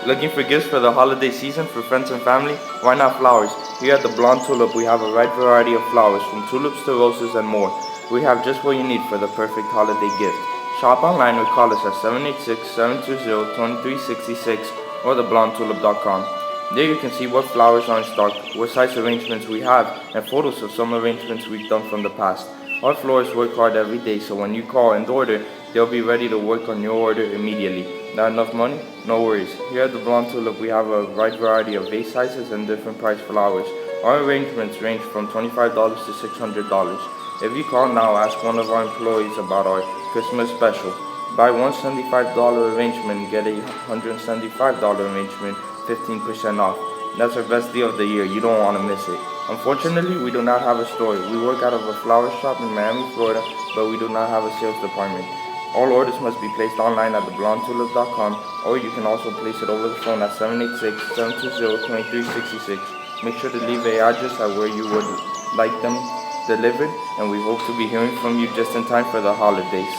Looking for gifts for the holiday season for friends and family? Why not flowers? Here at the Blonde Tulip, we have a wide variety of flowers, from tulips to roses and more. We have just what you need for the perfect holiday gift. Shop online or call us at 786-720-2366 or theblondetulip.com. There you can see what flowers are in stock, what size arrangements we have, and photos of some arrangements we've done from the past. Our florists work hard every day, so when you call and order, they'll be ready to work on your order immediately. Not enough money? No worries. Here at the Blonde Tulip, we have a wide variety of vase sizes and different price flowers. Our arrangements range from $25 to $600. If you call now, ask one of our employees about our Christmas special. Buy one $75 arrangement and get a $175 arrangement, 15% off. That's our best deal of the year. You don't want to miss it. Unfortunately, we do not have a store. We work out of a flower shop in Miami, Florida, but we do not have a sales department. All orders must be placed online at theblondetulip.com, or you can also place it over the phone at 786-720-2366. Make sure to leave an address at where you would like them delivered, and we hope to be hearing from you just in time for the holidays.